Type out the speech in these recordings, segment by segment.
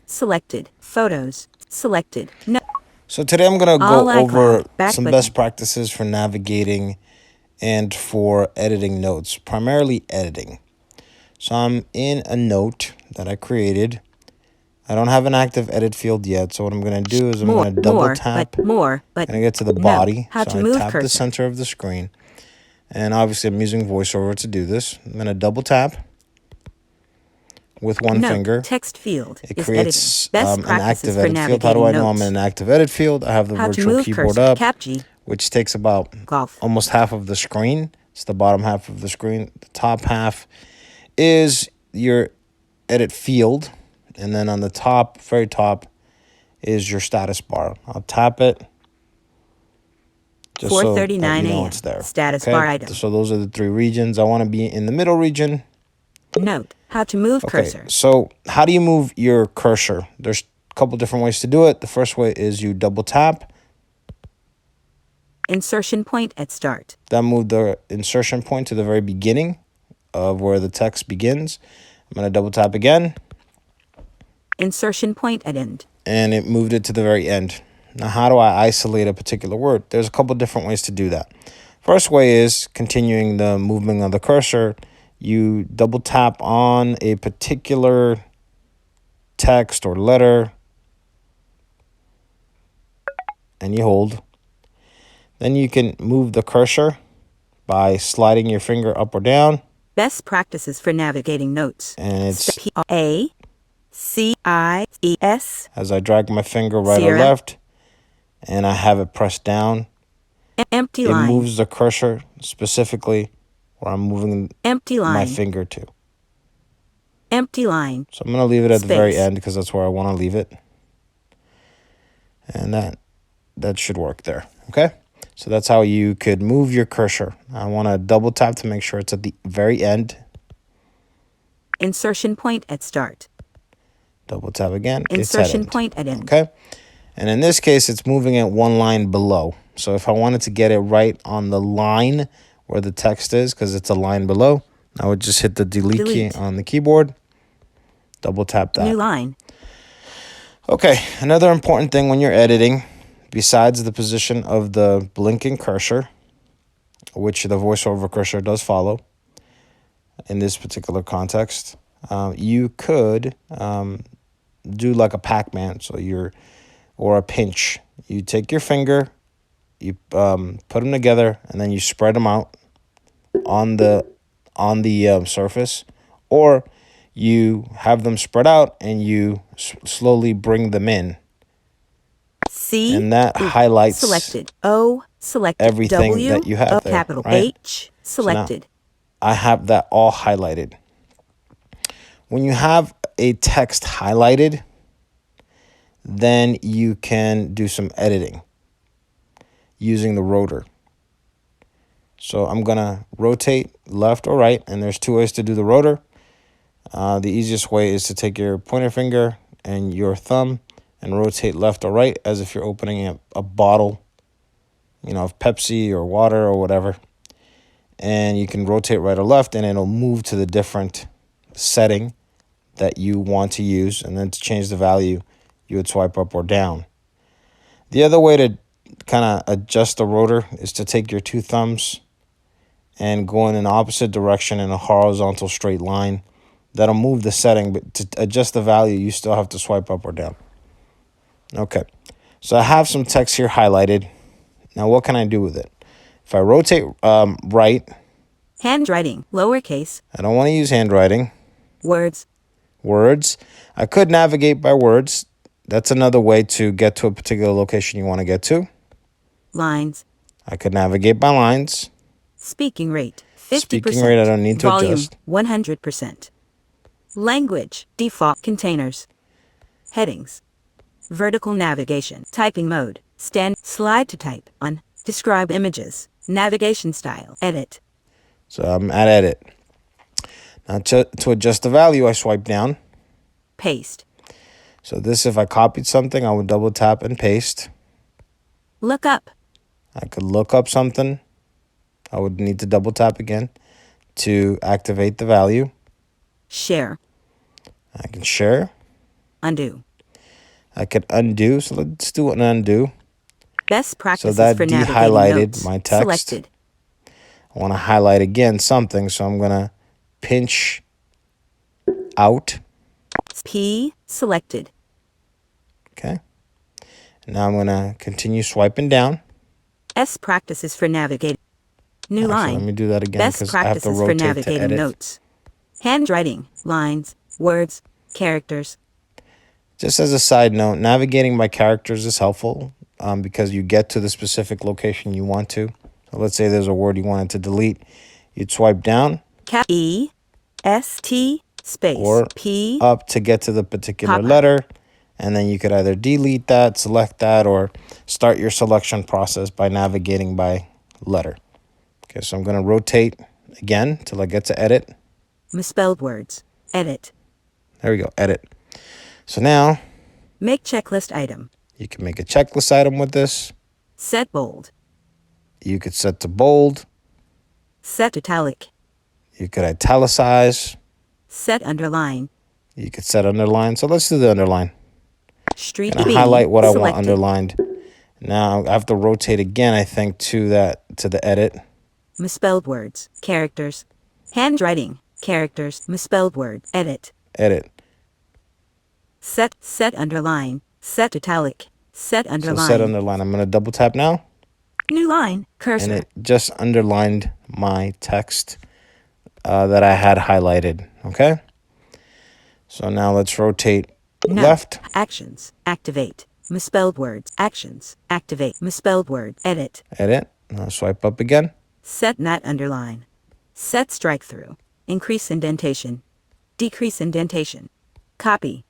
selected. Photos, selected. No. So today I'm going to All go over iCloud, back some button. best practices for navigating and for editing notes, primarily editing. So I'm in a note that I created. I don't have an active edit field yet, so what I'm going to do is I'm going to double tap. I'm going to get to the body. How so to I move tap cursor. the center of the screen. And obviously I'm using voiceover to do this. I'm going to double tap with one finger. Text field It is creates Best an active for edit field. How do I know I'm in an active edit field? I have the How to virtual move keyboard cursor. up, Cap-G. which takes about almost half of the screen. It's the bottom half of the screen. The top half is your edit field. And then on the top, very top, is your status bar. I'll tap it. Just so that you know it's there. Status bar item. So those are the three regions. I want to be in the middle region. Note, how to move cursor. So how do you move your cursor? There's a couple different ways to do it. The first way is you double tap. Insertion point at start. That moved the insertion point to the very beginning of where the text begins. I'm going to double tap again. Insertion point at end. And it moved it to the very end. Now, how do I isolate a particular word? There's a couple different ways to do that. First way is continuing the movement of the cursor. You double tap on a particular text or letter and you hold. Then you can move the cursor by sliding your finger up or down. Best practices for navigating notes. And it's P-A-C-I-E-S. As I drag my finger right or left and I have it pressed down, empty it line. moves the cursor specifically where I'm moving my finger to. Empty line. So I'm going to leave it at the very end because that's where I want to leave it. And that should work there. Okay? So that's how you could move your cursor. I want to double tap to make sure it's at the very end. Insertion point at start. Double tap again. Insertion point at end. Okay? And in this case, it's moving it one line below. So if I wanted to get it right on the line where the text is, because it's a line below, I would just hit the delete key on the keyboard. Double tap that. New line. Okay, another important thing when you're editing, besides the position of the blinking cursor, which the voiceover cursor does follow in this particular context, you could do like a Pac-Man, or a pinch. You take your finger, you put them together, and then you spread them out on the surface, or you have them spread out and you slowly bring them in. C and that highlights selected. O selected. everything W, that you have there. Capital Right? H selected. So I have that all highlighted. When you have a text highlighted, then you can do some editing using the rotor. So I'm going to rotate left or right, and there's two ways to do the rotor. The easiest way is to take your pointer finger and your thumb and rotate left or right as if you're opening a bottle, of Pepsi or water or whatever. And you can rotate right or left, and it'll move to the different setting that you want to use. And then to change the value, you would swipe up or down. The other way to kind of adjust the rotor is to take your two thumbs and go in an opposite direction in a horizontal straight line. That'll move the setting, but to adjust the value, you still have to swipe up or down. Okay, so I have some text here highlighted. Now, what can I do with it? If I rotate right. Handwriting, lowercase. I don't want to use handwriting. Words. I could navigate by words. That's another way to get to a particular location you want to get to. Lines. I could navigate by lines. Speaking rate, 50%. Speaking rate, I don't need to adjust. Volume, 100%. Language, default containers. Headings. Vertical navigation, typing mode, slide to type, on, describe images, navigation style, edit. So I'm at edit. Now to adjust the value, I swipe down. Paste. So this, if I copied something, I would double tap and paste. Look up. I could look up something. I would need to double tap again to activate the value. Share. I can share. Undo. I could undo. So let's do an undo. Best So practices that for navigating de-highlighted notes. my text. Selected. I want to highlight again something, so I'm going to pinch out. P. Selected. Okay. Now I'm going to continue swiping down. S. Practices for navigating. New Actually, line. let me do that again Best because I have to practices for rotate to navigating edit. notes. Handwriting, lines, words, characters. Just as a side note, navigating by characters is helpful because you get to the specific location you want to. So let's say there's a word you wanted to delete. You'd swipe down Cap E. S. T. Space. or P. up to get to the particular Papa. letter. And then you could either delete that, select that, or start your selection process by navigating by letter. Okay, so I'm going to rotate again till I get to edit. Misspelled words. Edit. There we go, edit. So now Make checklist item. you can make a checklist item with this. Set bold. You could set to bold. Set italic. You could italicize. Set underline. You could set underline. So let's do the underline. Street And I B. highlight what I want Selected. underlined. Now I have to rotate again, I think, to the edit. Misspelled words. Characters. Handwriting. Characters. Misspelled words. Edit. Edit. Set underline. Set italic. Set So underline. set underline. I'm going to double tap now. New line. Cursor. And it just underlined my text that I had highlighted. Okay. So now let's rotate Note. left. Actions. Activate. Misspelled words. Actions. Activate. Misspelled word. Edit. Edit. Now swipe up again. Set not underline. Set strike through. Increase indentation. Decrease indentation. Copy.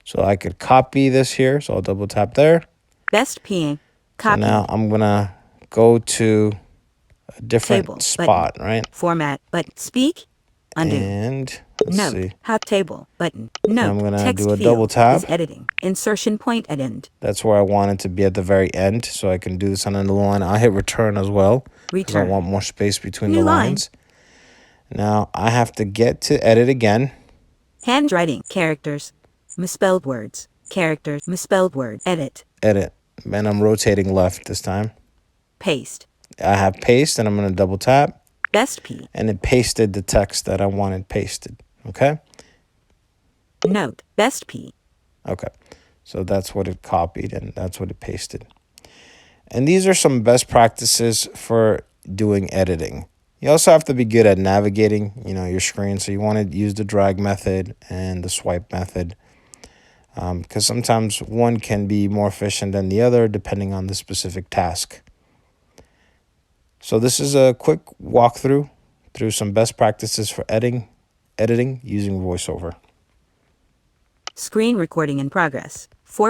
So I could copy this here. So I'll double tap there. Best peeing. Copy. So now I'm going to go to a different Table, spot, button. right? Format. Button. Speak. Undo. And let's Note. see. Hot table. Button. Note. I'm gonna Text do a field double tap. is editing. Insertion point at end. That's where I want it to be at the very end. So I can do this on another line. I'll hit return as well. Because I Return. want more space between New the line. lines. Now I have to get to edit again. Handwriting. Characters. Misspelled words. Characters. Misspelled word. Edit. Edit. And I'm rotating left this time. Paste. I have paste and I'm going to double tap. Best P. And it pasted the text that I wanted pasted. Okay? Note. Best P. Okay. So that's what it copied and that's what it pasted. And these are some best practices for doing editing. You also have to be good at navigating, your screen. So you want to use the drag method and the swipe method. Because sometimes one can be more efficient than the other depending on the specific task. So this is a quick walkthrough through some best practices for editing using voiceover. Screen recording in progress.